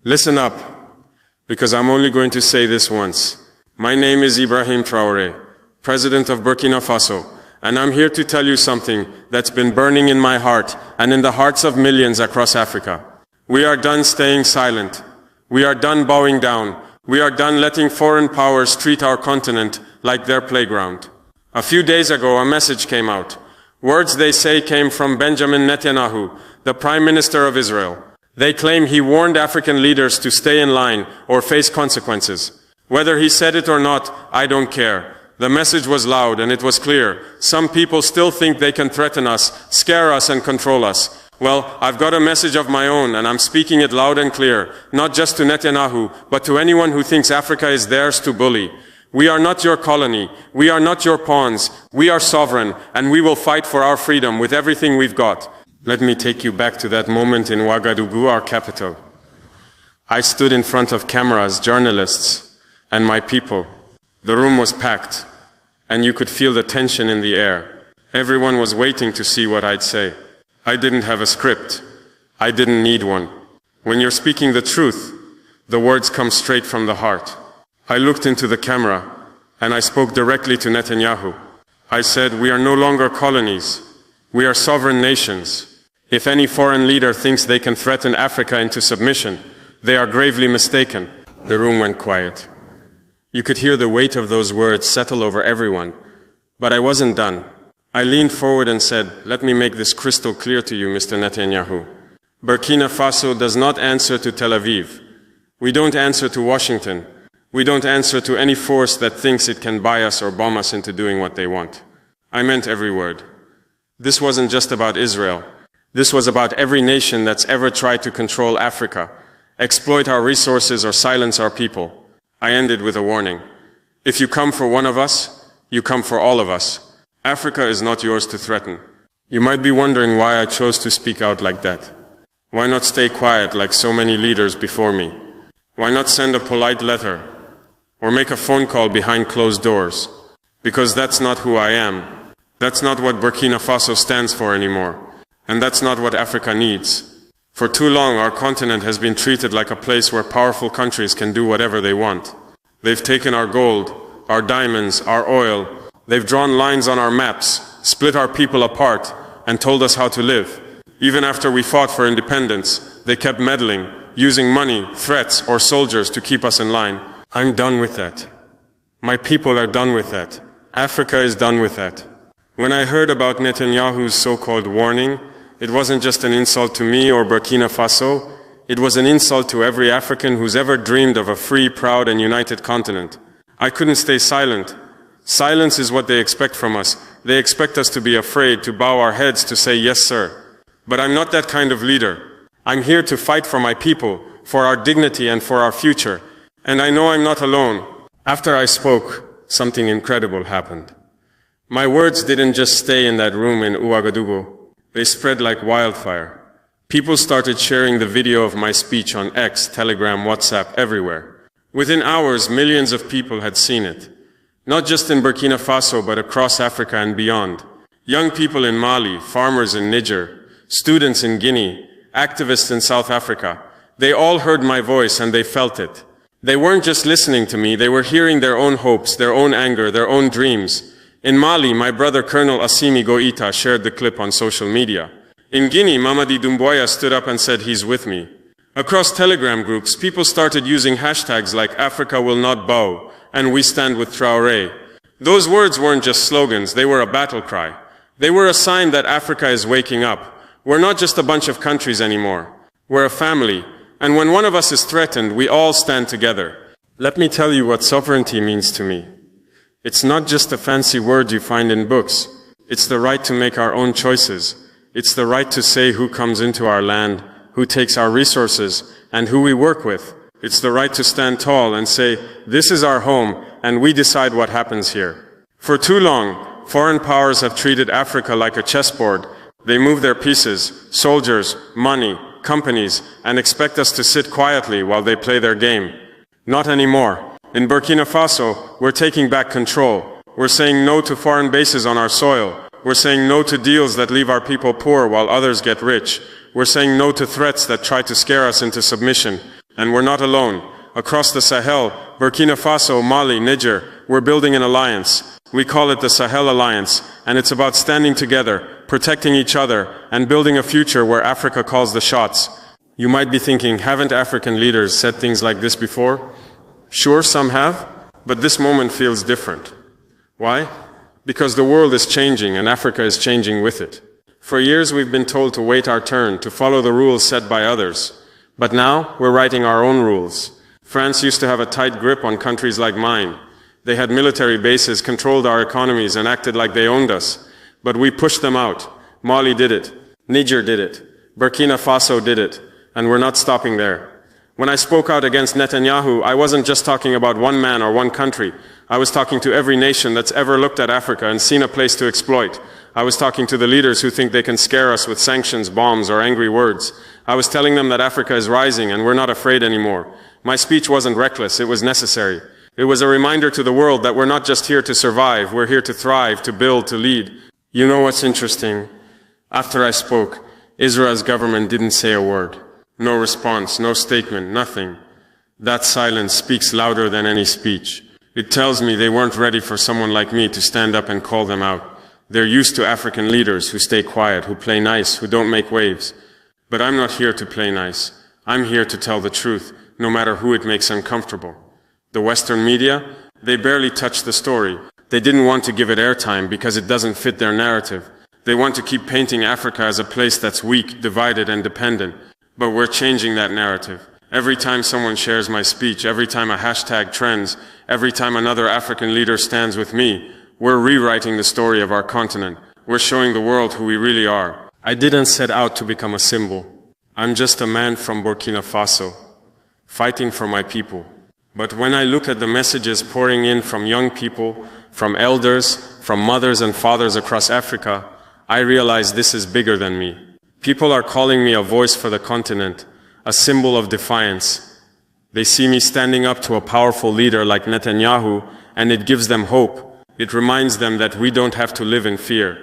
Listen up, because I'm only going to say this once. My name is Ibrahim Traoré, President of Burkina Faso, and I'm here to tell you something that's been burning in my heart and in the hearts of millions across Africa. We are done staying silent. We are done bowing down. We are done letting foreign powers treat our continent like their playground. A few days ago, a message came out. Words they say came from Benjamin Netanyahu, the Prime Minister of Israel. They claim he warned African leaders to stay in line or face consequences. Whether he said it or not, I don't care. The message was loud and it was clear. Some people still think they can threaten us, scare us and control us. Well, I've got a message of my own and I'm speaking it loud and clear, not just to Netanyahu, but to anyone who thinks Africa is theirs to bully. We are not your colony. We are not your pawns. We are sovereign and we will fight for our freedom with everything we've got. Let me take you back to that moment in Ouagadougou, our capital. I stood in front of cameras, journalists, and my people. The room was packed, and you could feel the tension in the air. Everyone was waiting to see what I'd say. I didn't have a script. I didn't need one. When you're speaking the truth, the words come straight from the heart. I looked into the camera, and I spoke directly to Netanyahu. I said, we are no longer colonies. We are sovereign nations. If any foreign leader thinks they can threaten Africa into submission, they are gravely mistaken. The room went quiet. You could hear the weight of those words settle over everyone. But I wasn't done. I leaned forward and said, let me make this crystal clear to you, Mr. Netanyahu. Burkina Faso does not answer to Tel Aviv. We don't answer to Washington. We don't answer to any force that thinks it can buy us or bomb us into doing what they want. I meant every word. This wasn't just about Israel. This was about every nation that's ever tried to control Africa, exploit our resources or silence our people. I ended with a warning. If you come for one of us, you come for all of us. Africa is not yours to threaten. You might be wondering why I chose to speak out like that. Why not stay quiet like so many leaders before me? Why not send a polite letter or make a phone call behind closed doors? Because that's not who I am. That's not what Burkina Faso stands for anymore. And that's not what Africa needs. For too long, our continent has been treated like a place where powerful countries can do whatever they want. They've taken our gold, our diamonds, our oil. They've drawn lines on our maps, split our people apart, and told us how to live. Even after we fought for independence, they kept meddling, using money, threats, or soldiers to keep us in line. I'm done with that. My people are done with that. Africa is done with that. When I heard about Netanyahu's so-called warning, it wasn't just an insult to me or Burkina Faso. It was an insult to every African who's ever dreamed of a free, proud, and united continent. I couldn't stay silent. Silence is what they expect from us. They expect us to be afraid, to bow our heads, to say, yes, sir. But I'm not that kind of leader. I'm here to fight for my people, for our dignity and for our future. And I know I'm not alone. After I spoke, something incredible happened. My words didn't just stay in that room in Ouagadougou. They spread like wildfire. People started sharing the video of my speech on X, Telegram, WhatsApp, everywhere. Within hours, millions of people had seen it. Not just in Burkina Faso, but across Africa and beyond. Young people in Mali, farmers in Niger, students in Guinea, activists in South Africa. They all heard my voice and they felt it. They weren't just listening to me, they were hearing their own hopes, their own anger, their own dreams. In Mali, my brother Colonel Assimi Goïta shared the clip on social media. In Guinea, Mamadi Doumbouya stood up and said he's with me. Across Telegram groups, people started using hashtags like Africa will not bow and we stand with Traoré. Those words weren't just slogans, they were a battle cry. They were a sign that Africa is waking up. We're not just a bunch of countries anymore. We're a family. And when one of us is threatened, we all stand together. Let me tell you what sovereignty means to me. It's not just a fancy word you find in books. It's the right to make our own choices. It's the right to say who comes into our land, who takes our resources, and who we work with. It's the right to stand tall and say, this is our home, and we decide what happens here. For too long, foreign powers have treated Africa like a chessboard. They move their pieces, soldiers, money, companies, and expect us to sit quietly while they play their game. Not anymore. In Burkina Faso, we're taking back control. We're saying no to foreign bases on our soil. We're saying no to deals that leave our people poor while others get rich. We're saying no to threats that try to scare us into submission. And we're not alone. Across the Sahel, Burkina Faso, Mali, Niger, we're building an alliance. We call it the Sahel Alliance, and it's about standing together, protecting each other, and building a future where Africa calls the shots. You might be thinking, haven't African leaders said things like this before? Sure, some have, but this moment feels different. Why? Because the world is changing and Africa is changing with it. For years we've been told to wait our turn, to follow the rules set by others. But now we're writing our own rules. France used to have a tight grip on countries like mine. They had military bases, controlled our economies, and acted like they owned us. But we pushed them out. Mali did it. Niger did it. Burkina Faso did it. And we're not stopping there. When I spoke out against Netanyahu, I wasn't just talking about one man or one country. I was talking to every nation that's ever looked at Africa and seen a place to exploit. I was talking to the leaders who think they can scare us with sanctions, bombs, or angry words. I was telling them that Africa is rising and we're not afraid anymore. My speech wasn't reckless, it was necessary. It was a reminder to the world that we're not just here to survive, we're here to thrive, to build, to lead. You know what's interesting? After I spoke, Israel's government didn't say a word. No response, no statement, nothing. That silence speaks louder than any speech. It tells me they weren't ready for someone like me to stand up and call them out. They're used to African leaders who stay quiet, who play nice, who don't make waves. But I'm not here to play nice. I'm here to tell the truth, no matter who it makes uncomfortable. The Western media, they barely touched the story. They didn't want to give it airtime because it doesn't fit their narrative. They want to keep painting Africa as a place that's weak, divided, and dependent. But we're changing that narrative. Every time someone shares my speech, every time a hashtag trends, every time another African leader stands with me, we're rewriting the story of our continent. We're showing the world who we really are. I didn't set out to become a symbol. I'm just a man from Burkina Faso, fighting for my people. But when I look at the messages pouring in from young people, from elders, from mothers and fathers across Africa, I realize this is bigger than me. People are calling me a voice for the continent, a symbol of defiance. They see me standing up to a powerful leader like Netanyahu, and it gives them hope. It reminds them that we don't have to live in fear.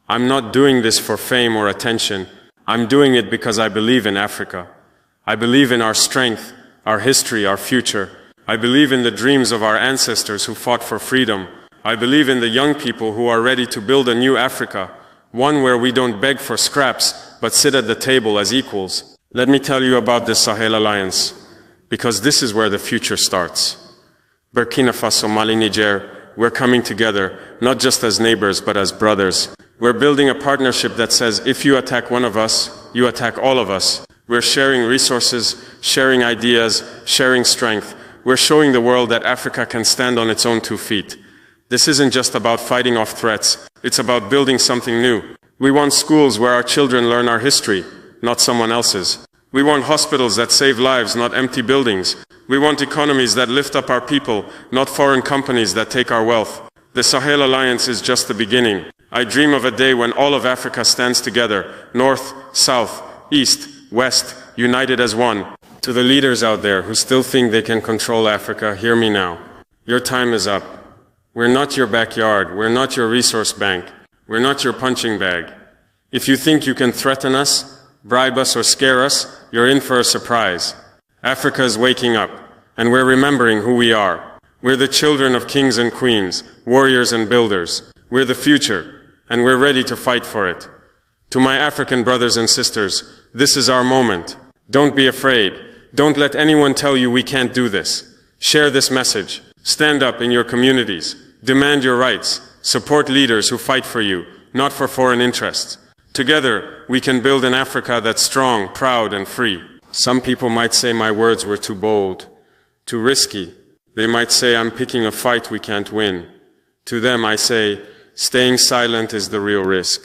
I'm not doing this for fame or attention. I'm doing it because I believe in Africa. I believe in our strength, our history, our future. I believe in the dreams of our ancestors who fought for freedom. I believe in the young people who are ready to build a new Africa, one where we don't beg for scraps, but sit at the table as equals. Let me tell you about the Sahel Alliance, because this is where the future starts. Burkina Faso, Mali, Niger, we're coming together, not just as neighbors, but as brothers. We're building a partnership that says, if you attack one of us, you attack all of us. We're sharing resources, sharing ideas, sharing strength. We're showing the world that Africa can stand on its own 2 feet. This isn't just about fighting off threats. It's about building something new. We want schools where our children learn our history, not someone else's. We want hospitals that save lives, not empty buildings. We want economies that lift up our people, not foreign companies that take our wealth. The Sahel Alliance is just the beginning. I dream of a day when all of Africa stands together, north, south, east, west, united as one. To the leaders out there who still think they can control Africa, hear me now. Your time is up. We're not your backyard. We're not your resource bank. We're not your punching bag. If you think you can threaten us, bribe us, or scare us, you're in for a surprise. Africa is waking up, and we're remembering who we are. We're the children of kings and queens, warriors and builders. We're the future, and we're ready to fight for it. To my African brothers and sisters, this is our moment. Don't be afraid. Don't let anyone tell you we can't do this. Share this message. Stand up in your communities. Demand your rights. Support leaders who fight for you, not for foreign interests. Together, we can build an Africa that's strong, proud, and free. Some people might say my words were too bold, too risky. They might say I'm picking a fight we can't win. To them, I say, staying silent is the real risk.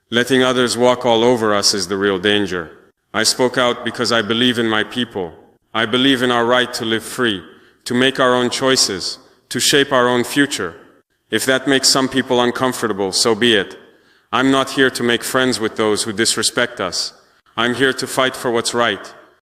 Letting others walk all over us is the real danger. I spoke out because I believe in my people. I believe in our right to live free, to make our own choices, to shape our own future. If that makes some people uncomfortable, so be it. I'm not here to make friends with those who disrespect us. I'm here to fight for what's right.